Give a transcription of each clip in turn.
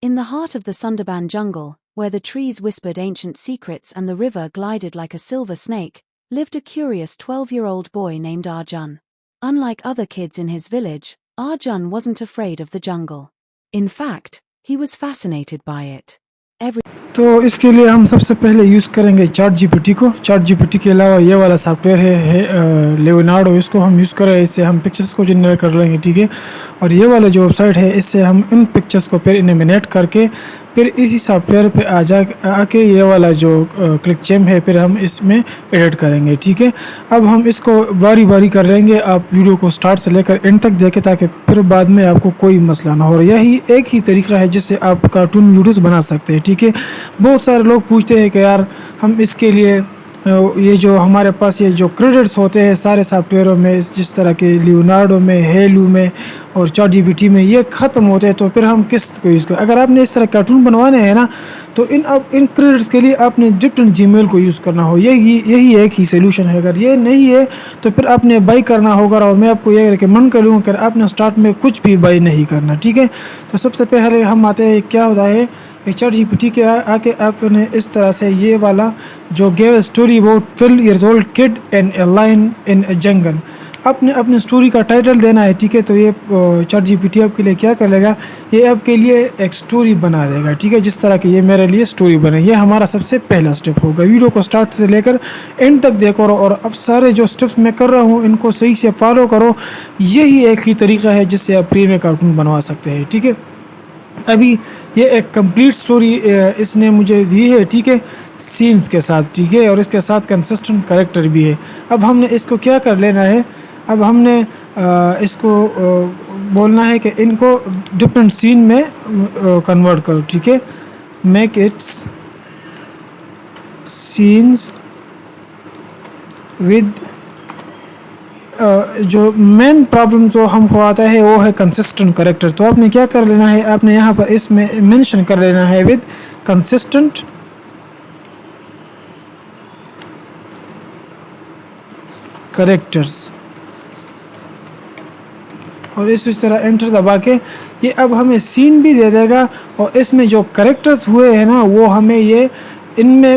In the heart of the Sundarban jungle, where the trees whispered ancient secrets and the river glided like a silver snake, lived a curious 12-year-old boy named Arjun. Unlike other kids in his village, Arjun wasn't afraid of the jungle. In fact, he was fascinated by it. تو اس کے لیے ہم سب سے پہلے use کریں گے chat G P T کو. Chat G P T کے علاوہ یہ والا سافٹ ویئر ہے لیونارڈو, اس کو ہم یوز کریں. اس سے ہم پکچرز کو جنریٹ کر لیں گے, ٹھیک ہے. اور یہ والا جو ویب سائٹ ہے, اس سے ہم ان پکچرز کو پھر انیمیٹ کر کے پھر اسی سافٹ ویئر پہ آ کے یہ والا جو کلک چیم ہے پھر ہم اس میں ایڈٹ کریں گے, ٹھیک ہے. اب ہم اس کو باری باری کر لیں گے. آپ ویڈیو کو سٹارٹ سے لے کر اینڈ تک دیکھیں تاکہ پھر بعد میں آپ کو کوئی مسئلہ نہ ہو. اور یہی ایک ہی طریقہ ہے جس سے آپ کارٹون ویڈیوز بنا سکتے ہیں, ٹھیک ہے. بہت سارے لوگ پوچھتے ہیں کہ یار ہم اس کے لیے یہ جو ہمارے پاس یہ جو کریڈٹس ہوتے ہیں سارے سافٹ ویئروں میں, جس طرح کے لیونارڈو میں, ہیلو میں اور چیٹ جی پی ٹی میں, یہ ختم ہوتے ہیں, تو پھر ہم کس کو یوز کریں؟ اگر آپ نے اس طرح کارٹون بنوانے ہیں نا, تو ان کریڈٹس کے لیے آپ نے ڈفرینٹ جی میل کو یوز کرنا ہو. یہی ایک ہی سولوشن ہے. اگر یہ نہیں ہے تو پھر آپ نے بائی کرنا ہوگا, اور میں آپ کو یہ ریکمینڈ کروں گا کہ آپ نے اسٹارٹ میں کچھ بھی بائی نہیں کرنا, ٹھیک ہے. تو سب سے پہلے ہم آتے ہیں, کیا ہوتا ہے چیٹ جی پی ٹی کے آ کے آپ نے اس طرح سے یہ والا جو give story about 12 years old kid and a lion in a jungle, آپ نے اپنی اسٹوری کا ٹائٹل دینا ہے, ٹھیک ہے. تو یہ چیٹ جی پی ٹی آپ کے لیے کیا کر لے گا, یہ آپ کے لیے ایک اسٹوری بنا دے گا, ٹھیک ہے. جس طرح کہ یہ میرے لیے اسٹوری بنے, یہ ہمارا سب سے پہلا اسٹیپ ہوگا. ویڈیو کو اسٹارٹ سے لے کر اینڈ تک دیکھو, اور اب سارے جو اسٹیپس میں کر رہا ہوں ان کو صحیح سے فالو کرو. یہی ایک ہی طریقہ ہے جس سے آپ فری میں کارٹون بنوا سکتے ہیں, ٹھیک ہے. ابھی یہ ایک کمپلیٹ اسٹوری اس نے مجھے دی ہے, ٹھیک ہے, سینز کے ساتھ, ٹھیک ہے, اور اس کے ساتھ کنسسٹنٹ کریکٹر بھی ہے. اب ہم نے اس کو کیا کر لینا ہے, اب ہم نے اس کو بولنا ہے کہ ان کو ڈفرینٹ سین میں کنورٹ کرو, ٹھیک ہے. میک اٹس سینز ود جو مین پرابلم جو ہم کو آتا ہے وہ ہے کنسسٹنٹ کریکٹر. تو آپ نے کیا کر لینا ہے, آپ نے یہاں پر اس میں مینشن کر لینا ہے ود کنسسٹنٹ کریکٹرز, اور اس طرح انٹر دبا کے یہ اب ہمیں سین بھی دے دے گا, اور اس میں جو کریکٹرز ہوئے ہیں نا وہ ہمیں یہ ان میں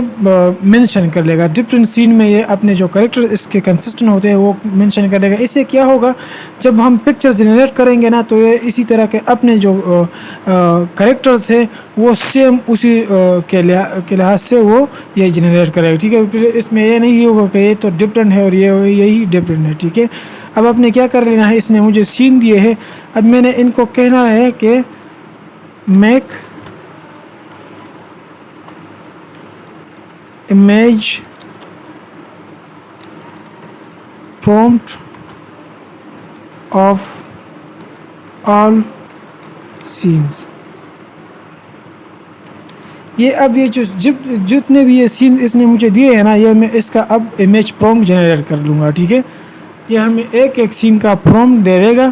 مینشن کر لے گا. ڈفرینٹ سین میں یہ اپنے جو کریکٹر اس کے کنسسٹنٹ ہوتے ہیں وہ مینشن کر لے گا. اس سے کیا ہوگا, جب ہم پکچر جنریٹ کریں گے نا تو یہ اسی طرح کے اپنے جو کریکٹرز ہیں وہ سیم اسی کے لحاظ سے وہ یہ جنریٹ کرے گا, ٹھیک ہے. پھر اس میں یہ نہیں ہوگا کہ یہ تو ڈفرینٹ ہے اور یہی ڈفرینٹ ہے, ٹھیک ہے. اب آپ نے کیا کر لینا ہے, اس نے مجھے سین دیے ہیں, اب میں نے ان کو کہنا ہے کہ make image prompt of all scenes. یہ اب یہ جتنے بھی یہ سین اس نے مجھے دیے ہیں نا, یہ میں اس کا اب امیج پرومپٹ جنریٹ کر لوں گا, ٹھیک ہے. یہ ہمیں ایک ایک سین کا پرومپٹ دے دے گا,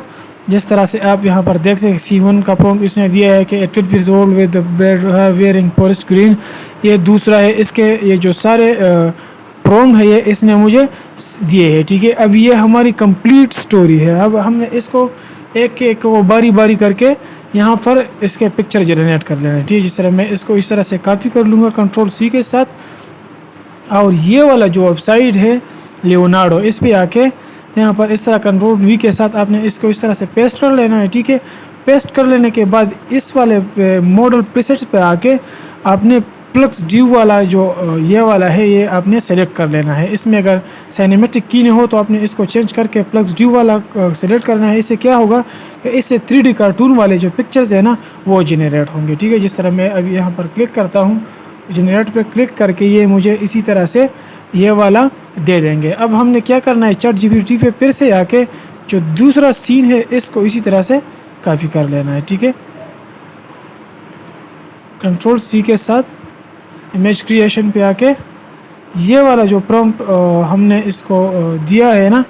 جس طرح سے آپ یہاں پر دیکھ سکتے. C1 کا پرومپٹ اس نے دیا ہے کہ 12 years old with wearing forest green. یہ دوسرا ہے, اس کے یہ جو سارے پرومپٹ ہے یہ اس نے مجھے دیے ہیں, ٹھیک ہے. اب یہ ہماری کمپلیٹ سٹوری ہے. اب ہم نے اس کو ایک ایک کو باری باری کر کے یہاں پر اس کے پکچر جنریٹ کر لینا ہے, ٹھیک ہے. جس طرح میں اس کو اس طرح سے کاپی کر لوں گا کنٹرول C کے ساتھ, اور یہ والا جو ویب سائٹ ہے لیونارڈو, اس پہ آ کے یہاں پر اس طرح کنٹرول V کے ساتھ آپ نے اس کو اس طرح سے پیسٹ کر لینا ہے, ٹھیک ہے. پیسٹ کر لینے کے بعد اس والے ماڈل پریسیٹس پہ آ کے آپ نے پلکس ڈیو والا جو یہ والا ہے یہ آپ نے سلیکٹ کر لینا ہے. اس میں اگر سینیمیٹک کی نہیں ہو تو آپ نے اس کو چینج کر کے پلکس ڈیو والا سلیکٹ کرنا ہے. اس سے کیا ہوگا کہ اس سے 3D کارٹون والے جو پکچرز ہیں نا وہ جنریٹ ہوں گے, ٹھیک ہے. جس طرح میں ابھی یہاں پر کلک کرتا ہوں, جنریٹ پہ کلک کر کے یہ مجھے اسی طرح سے یہ والا دے دیں گے. اب ہم نے کیا کرنا ہے, چیٹ جی پی ٹی پہ پھر سے آ کے جو دوسرا سین ہے اس کو اسی طرح سے کاپی کر لینا ہے, ٹھیک ہے. کنٹرول C کے ساتھ امیج کریشن پہ آ کے یہ والا جو پرومپٹ ہم نے اس کو دیا ہے نا,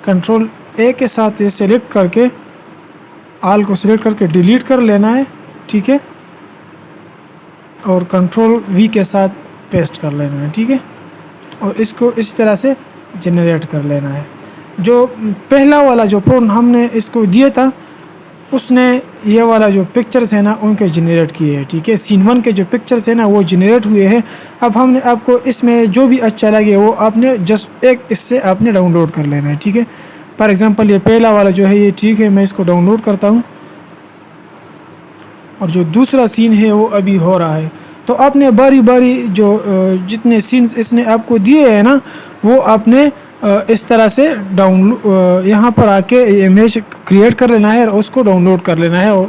کنٹرول A کے ساتھ یہ سلیکٹ کر کے آل کو سلیکٹ کر کے ڈیلیٹ کر لینا ہے, ٹھیک ہے. اور کنٹرول V کے ساتھ پیسٹ کر لینا ہے, ٹھیک ہے. اور اس کو اس طرح سے جنریٹ کر لینا ہے. جو پہلا والا جو پرومپٹ ہم نے اس کو دیا تھا اس نے یہ والا جو پکچرز ہے نا ان کے جنریٹ کیے ہیں، ٹھیک ہے. سین 1 کے جو پکچرز ہیں نا وہ جنریٹ ہوئے ہیں. اب ہم نے آپ کو اس میں جو بھی اچھا لگے وہ آپ نے جسٹ ایک اس سے آپ نے ڈاؤن لوڈ کر لینا ہے، ٹھیک ہے. فار ایگزامپل یہ پہلا والا جو ہے یہ ٹھیک ہے، میں اس کو ڈاؤن لوڈ کرتا ہوں، اور جو دوسرا سین ہے وہ ابھی ہو رہا ہے. تو آپ نے باری باری جو جتنے سینز اس نے آپ کو دیے ہیں نا وہ آپ نے اس طرح سے یہاں پر آ کے امیج کریٹ کر لینا ہے اور اس کو ڈاؤن لوڈ کر لینا ہے. اور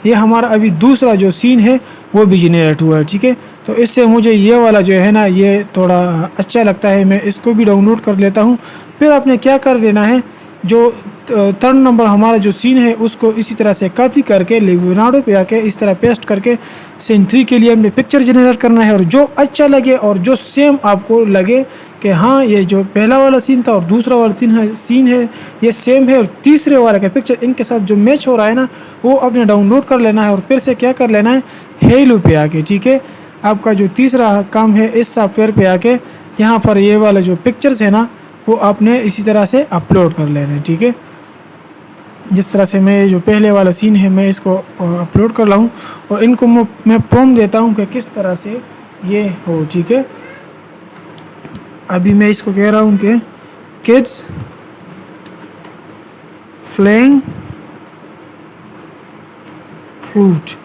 یہ ہمارا ابھی دوسرا جو سین ہے وہ بھی جنریٹ ہوا ہے، ٹھیک ہے. تو اس سے مجھے یہ والا جو ہے نا یہ تھوڑا اچھا لگتا ہے، میں اس کو بھی ڈاؤن لوڈ کر لیتا ہوں. پھر آپ نے کیا کر دینا ہے، جو 3rd نمبر ہمارا جو سین ہے اس کو اسی طرح سے کاپی کر کے لیونارڈو پہ آ کے اس طرح پیسٹ کر کے سین 3 کے لیے ہم نے پکچر جنریٹ کرنا ہے. اور جو اچھا لگے اور جو سیم آپ کو لگے کہ ہاں یہ جو پہلا والا سین تھا اور دوسرا والا سین ہے یہ سیم ہے، اور تیسرے والا کا پکچر ان کے ساتھ جو میچ ہو رہا ہے نا وہ آپ نے ڈاؤن لوڈ کر لینا ہے. اور پھر سے کیا کر لینا ہے، ہیلو پہ آ کے، ٹھیک ہے. آپ کا جو تیسرا کام ہے اس سافٹ ویئر پہ آ کے یہاں پر یہ والا جو پکچرز ہے نا وہ آپ نے اسی طرح سے اپلوڈ کر لینا ہے، ٹھیک ہے. جس طرح سے میں جو پہلے والا سین ہے میں اس کو اپلوڈ کر لاؤں اور ان کو میں پروم دیتا ہوں کہ کس طرح سے یہ ہو، ٹھیک ہے. ابھی میں اس کو کہہ رہا ہوں کہ کڈس فلینگ فروٹ.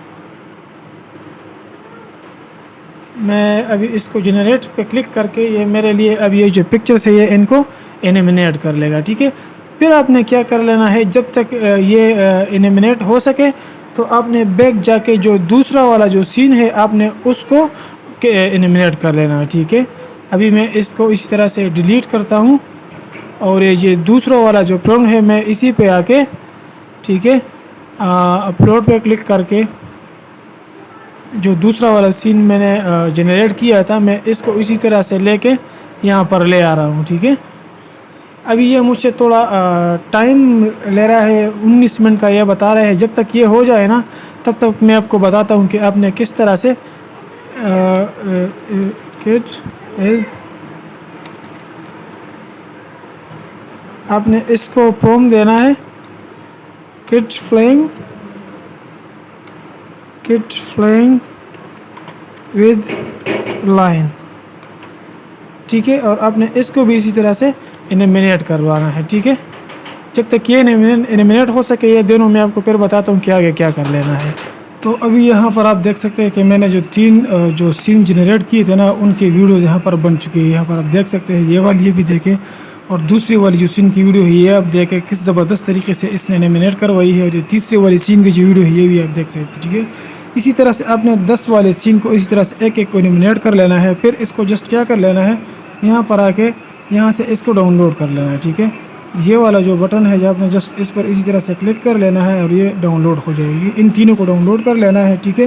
میں ابھی اس کو جنریٹ پہ کلک کر کے یہ میرے لیے اب یہ جو پکچرس ہے یہ ان کو انیمیٹ کر لے گا، ٹھیک ہے. پھر آپ نے کیا کر لینا ہے، جب تک یہ انیمیٹ ہو سکے تو آپ نے بیک جا کے جو دوسرا والا جو سین ہے آپ نے اس کو انیمیٹ کر لینا ہے، ٹھیک ہے. ابھی میں اس کو اسی طرح سے ڈیلیٹ کرتا ہوں اور یہ دوسرا والا جو پروم ہے میں اسی پہ آ کے، ٹھیک ہے، اپلوڈ پہ کلک کر کے جو دوسرا والا سین میں نے جنریٹ کیا تھا میں اس کو اسی طرح سے لے کے یہاں پر لے آ رہا ہوں، ٹھیک ہے. ابھی یہ مجھ سے تھوڑا ٹائم لے رہا ہے، 19 منٹ کا یہ بتا رہا ہے. جب تک یہ ہو جائے نا تب تک میں آپ کو بتاتا ہوں کہ آپ نے کس طرح سے آپ نے اس کو پروم دینا ہے، کڈ فلینگ ود لائن، ٹھیک ہے. اور آپ نے اس کو بھی اسی طرح سے انیمیٹ کروانا ہے، ٹھیک ہے. جب تک یہ انیمیٹ ہو سکے یہ دونوں میں آپ کو پھر بتاتا ہوں کہ آگے کیا کر لینا ہے. تو ابھی یہاں پر آپ دیکھ سکتے ہیں کہ میں نے جو 3 جو سین جنریٹ کیے تھے نا ان کی ویڈیوز یہاں پر بن چکی ہے. یہاں پر آپ دیکھ سکتے ہیں، یہ والی یہ بھی دیکھیں اور دوسری والی جو سین کی ویڈیو ہے یہ آپ دیکھیں کس زبردست طریقے سے اس نے انیمیٹ کروائی ہے. اور یہ تیسری والی سین کی جو ویڈیو ہے یہ بھی آپ دیکھ سکتے ہیں، ٹھیک ہے. اسی طرح سے آپ نے 10 والے سین کو اسی طرح سے ایک ایک کو انیمیٹ کر لینا ہے. پھر اس کو جسٹ کیا کر لینا ہے، یہاں پر آ کے یہاں سے اس کو ڈاؤن لوڈ کر لینا ہے، ٹھیک ہے. یہ والا جو بٹن ہے جو آپ نے جسٹ اس پر اسی طرح سے کلک کر لینا ہے اور یہ ڈاؤن لوڈ ہو جائے گی. ان تینوں کو ڈاؤن لوڈ کر لینا ہے، ٹھیک ہے.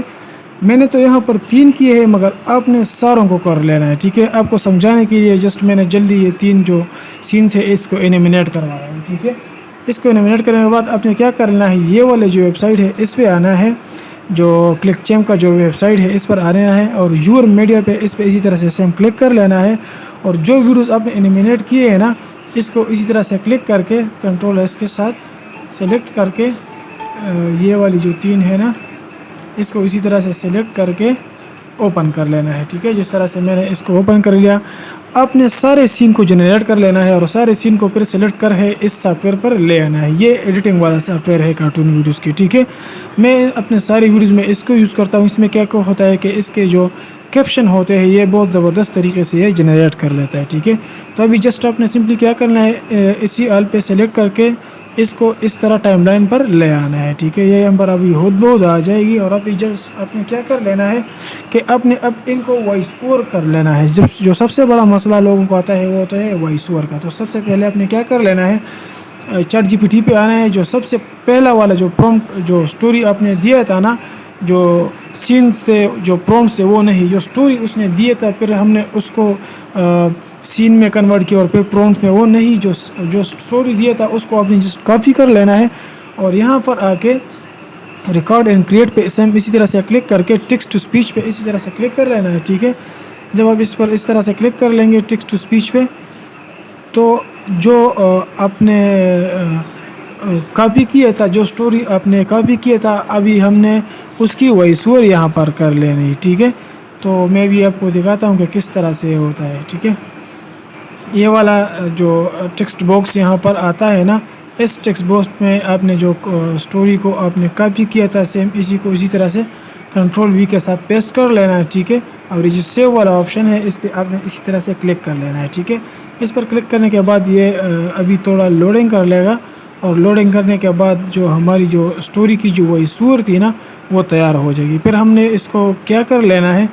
میں نے تو یہاں پر 3 کیے ہیں مگر آپ نے ساروں کو کر لینا ہے، ٹھیک ہے. آپ کو سمجھانے کے لیے جسٹ میں نے جلدی یہ 3 جو سینس ہے اس کو انیمیٹ کروایا ہے، ٹھیک ہے. اس کو انیمیٹ کرنے کے بعد آپ نے کیا کرنا ہے، یہ والے جو ویب سائٹ ہے اس پہ آنا ہے، جو کلک چیم کا جو ویب سائٹ ہے اس پر آنا ہے اور یور میڈیا پہ اس پہ اسی طرح سے سیم کلک کر لینا ہے. اور جو ویڈیوز آپ نے انیمیٹ کیے ہیں نا اس کو اسی طرح سے کلک کر کے کنٹرول ایس کے ساتھ سلیکٹ کر کے یہ والی جو 3 ہے نا اس کو اسی طرح سے سلیکٹ کر کے اوپن کر لینا ہے، ٹھیک ہے. جس طرح سے میں نے اس کو اوپن کر لیا آپ نے سارے سین کو جنریٹ کر لینا ہے اور سارے سین کو پھر سلیکٹ کر ہے اس سافٹ ویئر پر لے آنا ہے. یہ ایڈیٹنگ والا سافٹ ویئر ہے کارٹون ویڈیوز کی، ٹھیک ہے. میں اپنے ساری ویڈیوز میں اس کو یوز کرتا ہوں. اس میں کیا ہوتا ہے کہ اس کے جو کیپشن ہوتے ہیں یہ بہت زبردست طریقے سے یہ جنریٹ کر لیتا ہے، ٹھیک ہے. تو ابھی جسٹ آپ نے سمپلی کیا کرنا ہے، اسی آل پہ سلیکٹ کر کے اس کو اس طرح ٹائم لائن پر لے آنا ہے، ٹھیک ہے. یہ ہم پر ابھی بہت آ جائے گی. اور ابھی جسٹ آپ نے کیا کر لینا ہے کہ آپ نے اب ان کو وائس اوور کر لینا ہے. جو سب سے بڑا مسئلہ لوگوں کو آتا ہے وہ ہوتا ہے وائس اوور کا. تو سب سے پہلے آپ نے کیا کر لینا ہے، چیٹ جی پی ٹی پہ آنا ہے. جو سب سے پہلا والا جو پرومپٹ جو اسٹوری آپ نے دیا تھا نا، جو سینس تھے جو پرومپٹس تھے وہ نہیں، جو اسٹوری اس نے دیے تھا پھر ہم نے اس کو سین میں کنورٹ کیا اور پھر پرومپٹس میں وہ نہیں، جو اسٹوری دیا تھا اس کو آپ نے جسٹ کاپی کر لینا ہے. اور یہاں پر آ کے ریکارڈ اینڈ کریٹ پہ اسی طرح سے کلک کر کے ٹیکسٹ ٹو اسپیچ پہ اسی طرح سے کلک کر لینا ہے، ٹھیک ہے. جب آپ اس پر اس طرح سے کلک کر لیں گے ٹیکسٹ ٹو اسپیچ پہ تو جو آپ نے کاپی کیا تھا، جو سٹوری آپ نے کاپی کیا تھا، ابھی ہم نے اس کی وائس اوور یہاں پر کر لینی، ٹھیک ہے. تو میں بھی آپ کو دکھاتا ہوں کہ کس طرح سے ہوتا ہے، ٹھیک ہے. یہ والا جو ٹیکسٹ باکس یہاں پر آتا ہے نا، اس ٹیکسٹ باکس میں آپ نے جو سٹوری کو آپ نے کاپی کیا تھا سیم اسی کو اسی طرح سے کنٹرول وی کے ساتھ پیسٹ کر لینا ہے، ٹھیک ہے. اور یہ جو سیو والا آپشن ہے اس پہ آپ نے اسی طرح سے کلک کر لینا ہے، ٹھیک ہے. اس پر کلک کرنے کے بعد یہ ابھی تھوڑا لوڈنگ کر لے گا، اور لوڈنگ کرنے کے بعد جو ہماری جو سٹوری کی جو وہی صورت تھی نا وہ تیار ہو جائے گی. پھر ہم نے اس کو کیا کر لینا ہے،